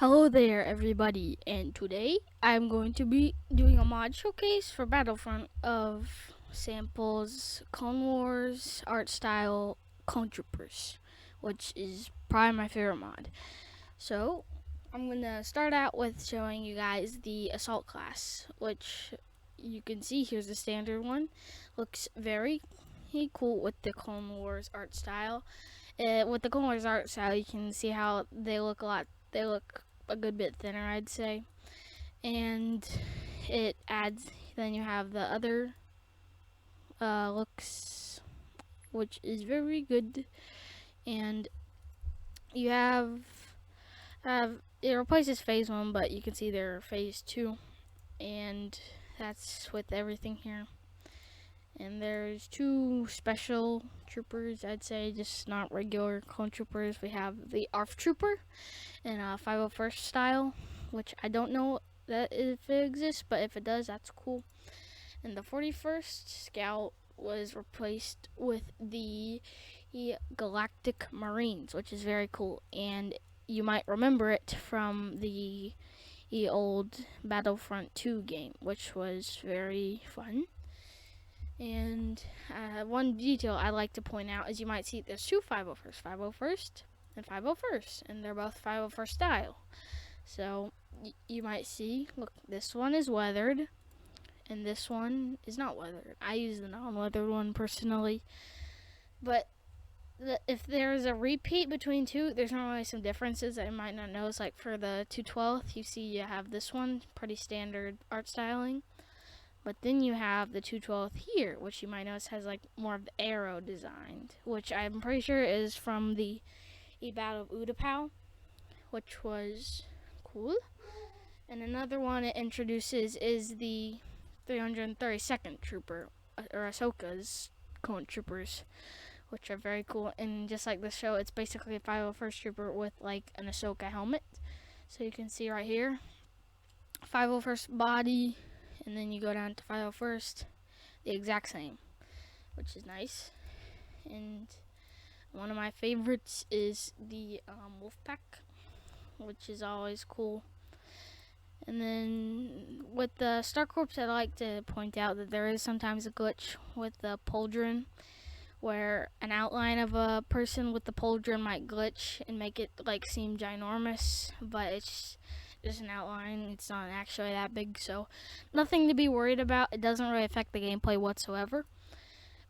Hello there, everybody, and today I'm going to be doing a mod showcase for Battlefront of samples, Clone Wars, art style, Clone Troopers, which is probably my favorite mod. So, I'm going to start out with showing you guys the Assault class, which you can see here's the standard one. Looks very cool with the Clone Wars art style. With the Clone Wars art style, you can see how they look a good bit thinner, I'd say. And it adds, then you have the other looks, which is very good. And you have it replaces phase 1, but you can see they're phase 2. And that's with everything here. And there's two special troopers, I'd say, just not regular clone troopers. We have the Ark Trooper in a 501st style, which I don't know that if it exists, but if it does, that's cool. And the 41st Scout was replaced with the Galactic Marines, which is very cool. And you might remember it from the old Battlefront 2 game, which was very fun. And one detail I like to point out is you might see there's two 501st and 501st, and they're both 501st style. So you might see, look, this one is weathered, and this one is not weathered. I use the non-weathered one personally, but if there's a repeat between two, there's normally some differences that I might not notice. Like for the 212th, you see you have this one, pretty standard art styling. But then you have the 212th here, which you might notice has like more of the arrow designed, which I'm pretty sure is from the Battle of Utapau, which was cool. And another one it introduces is the 332nd Trooper, or Ahsoka's clone troopers, which are very cool. And just like the show, it's basically a 501st Trooper with like an Ahsoka helmet. So you can see right here, 501st body, and then you go down to 501st, the exact same, which is nice. And one of my favorites is the Wolfpack, which is always cool. And then with the Star Corps, I like to point out that there is sometimes a glitch with the pauldron, where an outline of a person with the pauldron might glitch and make it like seem ginormous, but it's just an outline. It's not actually that big, so nothing to be worried about. It doesn't really affect the gameplay whatsoever.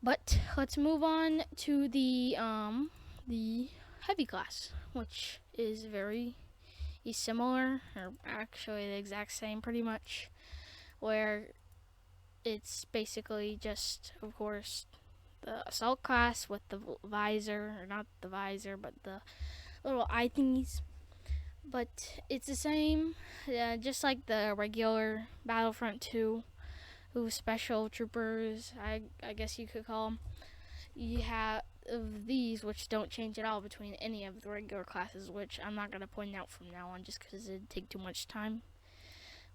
But let's move on to the heavy class, which is very similar, or actually the exact same pretty much, where it's basically just, of course, the assault class with the visor, or not the visor, but the little eye thingies. But it's the same, just like the regular Battlefront 2, who special troopers, I guess you could call them. You have of these, which don't change at all between any of the regular classes, which I'm not going to point out from now on just because it'd take too much time.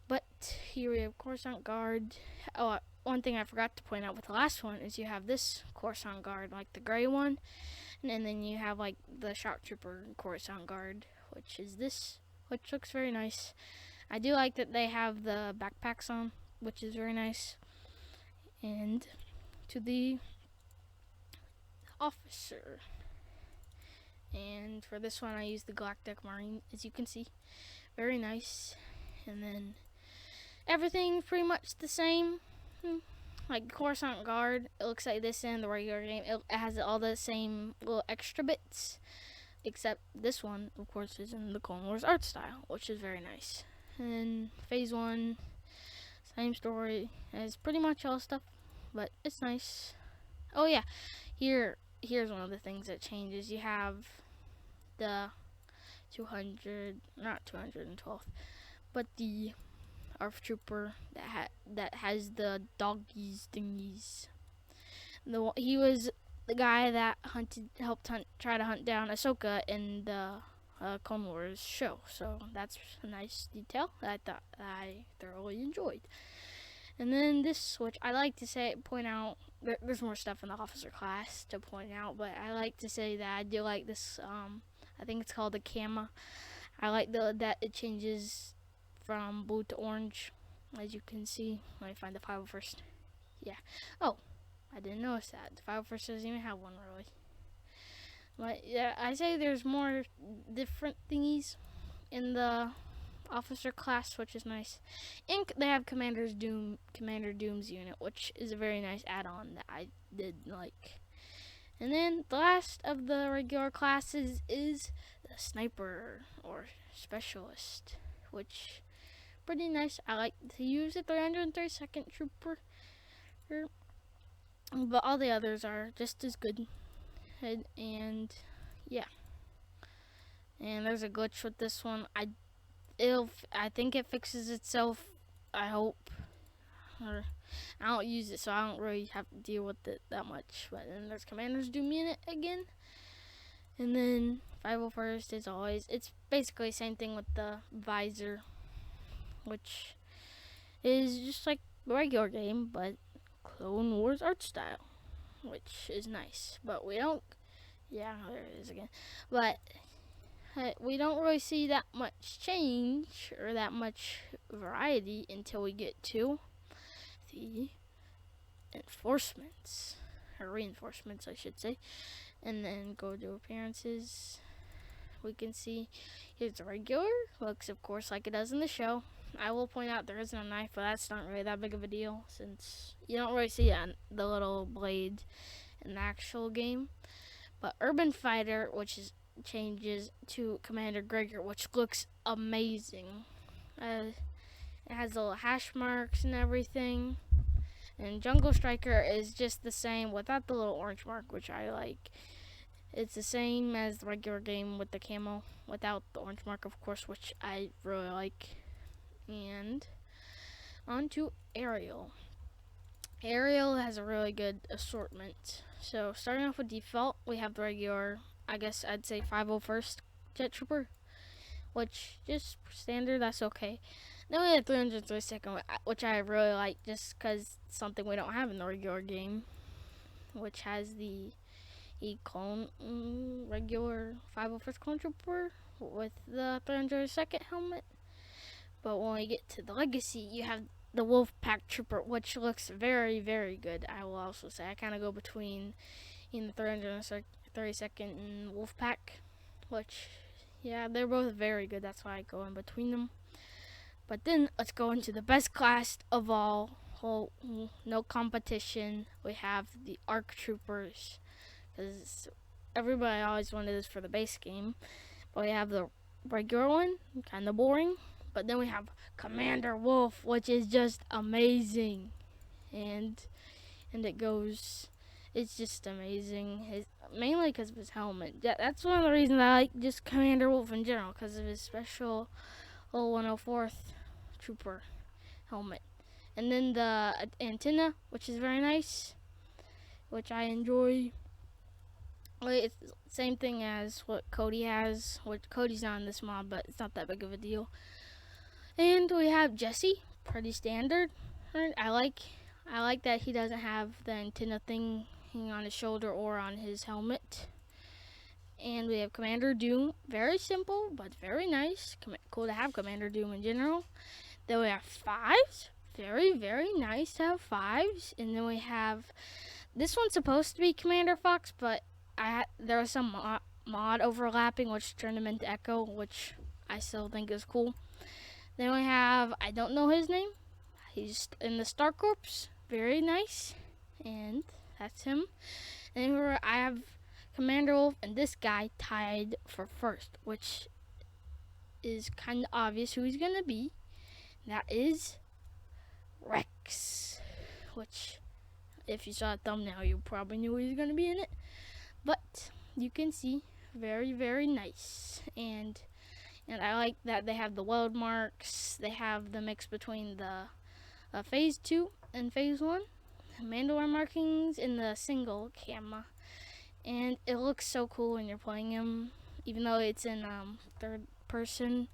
But here we have Coruscant Guard. Oh, one thing I forgot to point out with the last one is you have this Coruscant Guard, like the gray one, and then you have like the Shock Trooper Coruscant Guard, which is this, which looks very nice. I do like that they have the backpacks on, which is very nice. And to the officer. And for this one, I used the Galactic Marine, as you can see. Very nice. And then everything's pretty much the same. Like Coruscant Guard, it looks like this in the regular game. It has all the same little extra bits, except this one, of course, is in the Clone Wars art style, which is very nice. And Phase 1, same story as pretty much all stuff, but it's nice. Oh yeah, here's one of the things that changes. You have the 212th, but the Ark Trooper that has the doggies thingies. He was the guy that helped try to hunt down Ahsoka in the Clone Wars show. So that's a nice detail that I thoroughly enjoyed. And then this, which I like to point out, there's more stuff in the officer class to point out, but I like to say that I do like this. I think it's called the Kama I like that it changes from blue to orange, as you can see. Let me find the file first. Yeah. Oh, I didn't notice that. The file first doesn't even have one really. But yeah, I say there's more different thingies in the officer class, which is nice. And they have Commander Doom's unit, which is a very nice add-on that I did like. And then the last of the regular classes is the sniper or specialist, which pretty nice. I like to use the 332nd Trooper, but all the others are just as good. And yeah, and there's a glitch with this one. I think it fixes itself, I hope. Or I don't use it, so I don't really have to deal with it that much. But then there's Commander's Doom unit again. And then 501st is always, it's basically the same thing with the visor, which is just like the regular game, but Clone Wars art style, which is nice. But we don't, yeah, there it is again. But we don't really see that much change or that much variety until we get to the enforcements, or reinforcements I should say. And then go to appearances. We can see here's the regular, looks of course like it does in the show. I will point out there isn't a knife, but that's not really that big of a deal since you don't really see the little blade in the actual game. But Urban Fighter, which is changes to Commander Gregor, which looks amazing. It has little hash marks and everything. And Jungle Striker is just the same without the little orange mark, which I like. It's the same as the regular game with the camo, without the orange mark, of course, which I really like. And on to Aerial. Aerial has a really good assortment. So starting off with default, we have the regular, I guess I'd say 501st Jet Trooper, which just standard, that's okay. Then we have 332nd, which I really like just because it's something we don't have in the regular game, which has the clone regular 501st Clone Trooper with the 302nd helmet. But when we get to the Legacy, you have the Wolfpack Trooper, which looks very, very good. I will also say I kind of go between the 332nd and Wolfpack, which, yeah, they're both very good. That's why I go in between them. But then let's go into the best class of all. No competition. We have the Ark Troopers, because everybody always wanted this for the base game. But we have the regular one, kind of boring. But then we have Commander Wolf, which is just amazing, and it's just amazing. Mainly because of his helmet. That's one of the reasons I like just Commander Wolf in general, because of his special 104th Trooper helmet. And then the antenna, which is very nice, which I enjoy. It's the same thing as what Cody has. Cody's not in this mod, but it's not that big of a deal. And we have Jesse, pretty standard. I like that he doesn't have the antenna thing on his shoulder or on his helmet. And we have Commander Doom, very simple but very nice. Cool to have Commander Doom in general. Then we have fives, very, very nice to have fives. And then we have, this one's supposed to be Commander Fox, but there was some mod overlapping which turned him into Echo, which I still think is cool. Then we have, I don't know his name, he's in the Star Corps, very nice, and that's him. And then I have Commander Wolf and this guy tied for first, which is kind of obvious who he's going to be. That is Rex, which if you saw a thumbnail, you probably knew he was going to be in it. But you can see, very, very nice. And I like that they have the weld marks. They have the mix between the Phase 2 and Phase 1. Mandalore markings in the single camera. And it looks so cool when you're playing him, even though it's in third person.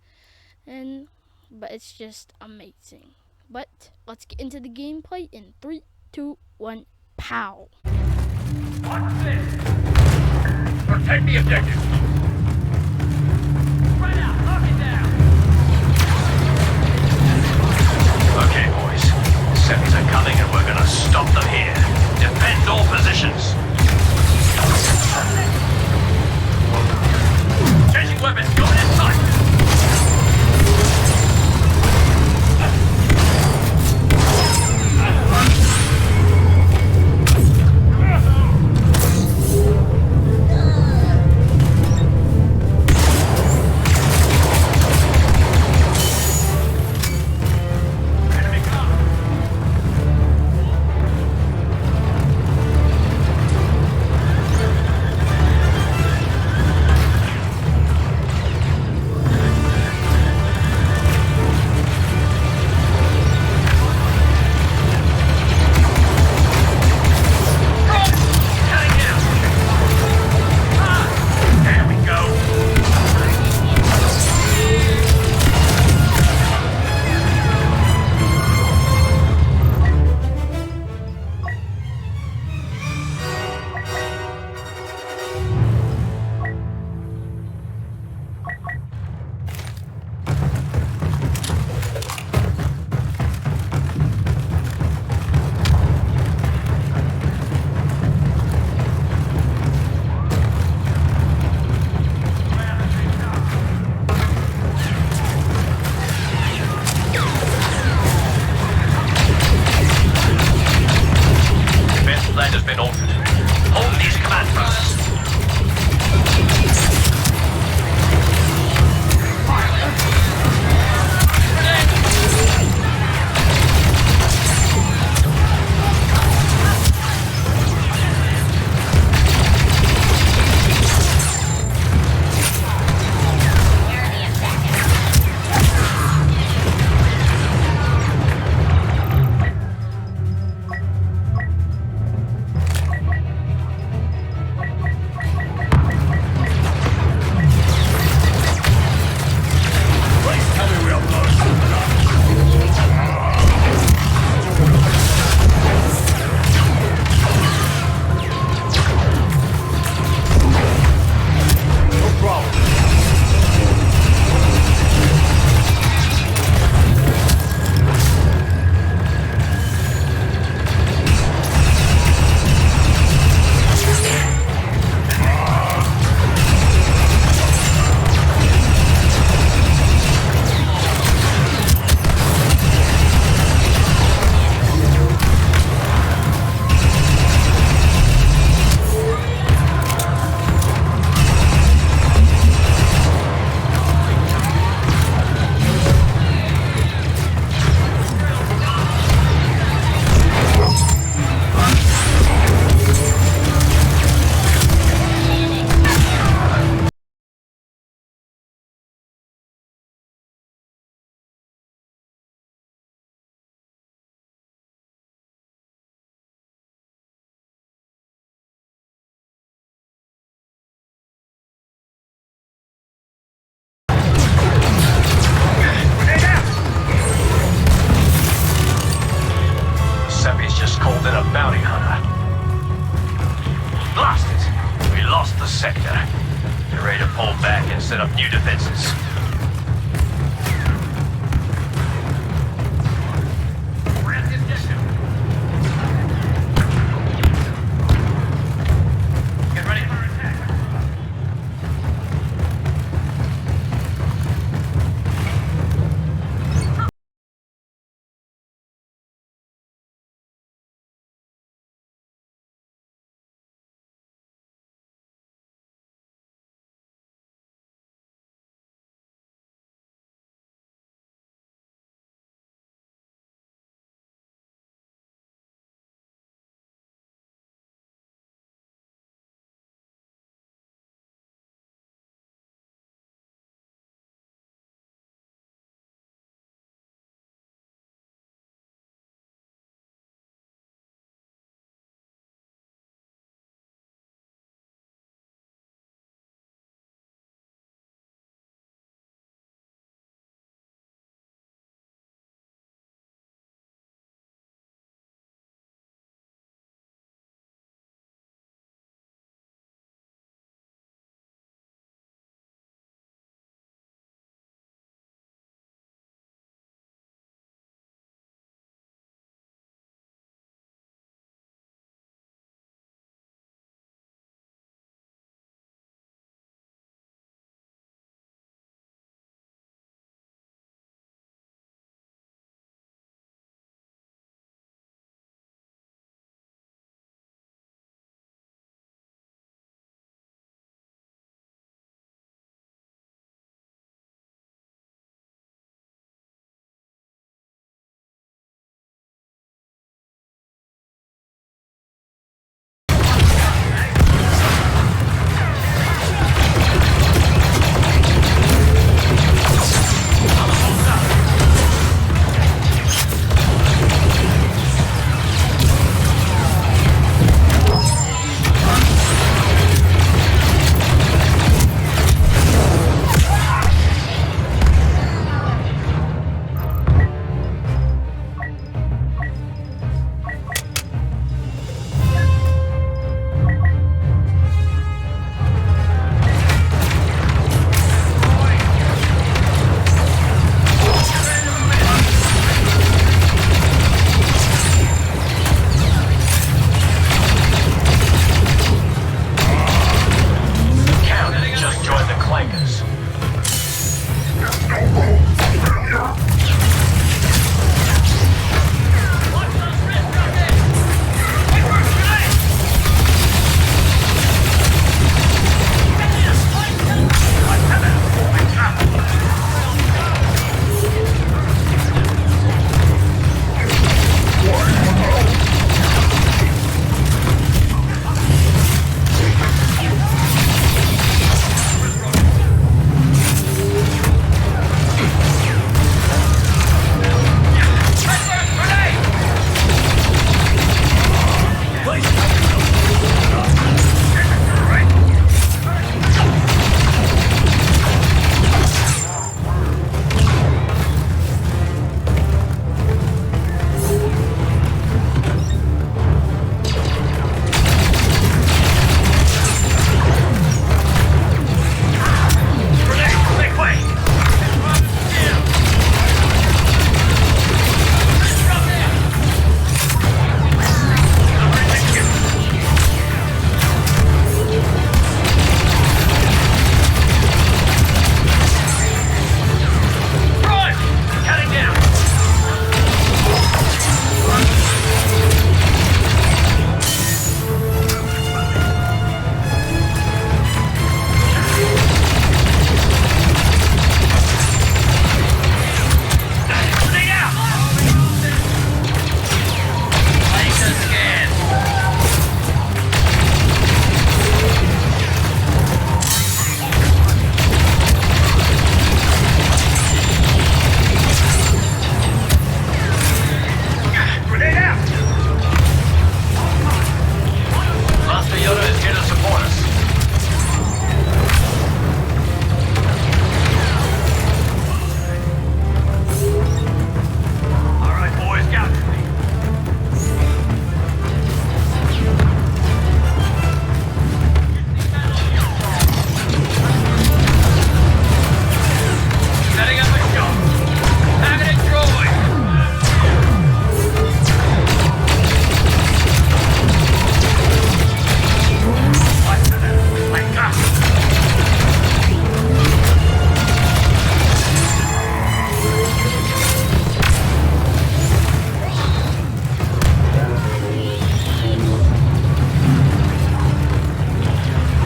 But it's just amazing. But let's get into the gameplay in 3, 2, 1, pow! Watch this! Protect the objective! Spread out, lock it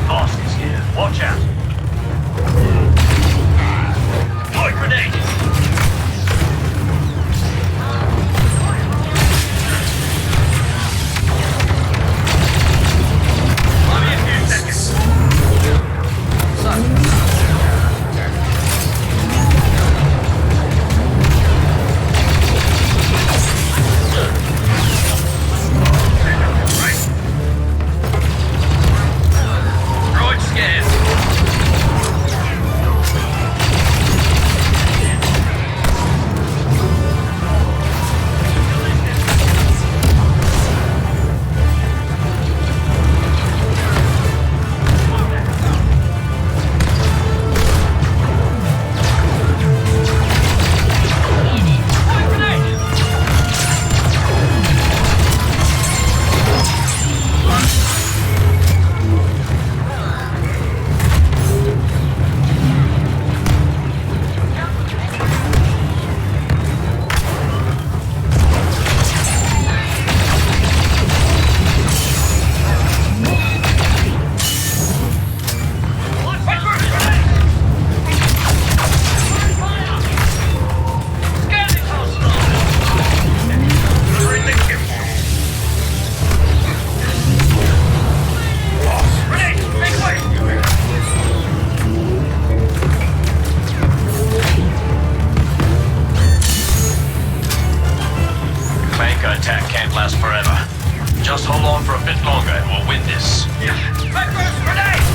Boss is here. Watch out. Deploy grenade. Give me a few seconds. Right. Droid scan. Deploy grenade. Wait for it, grenade. Scanning hostile. Delivering the kill. Grenade, make way. Banker attack can't last forever. Just hold on for a bit longer and we'll win this. Back first, grenade!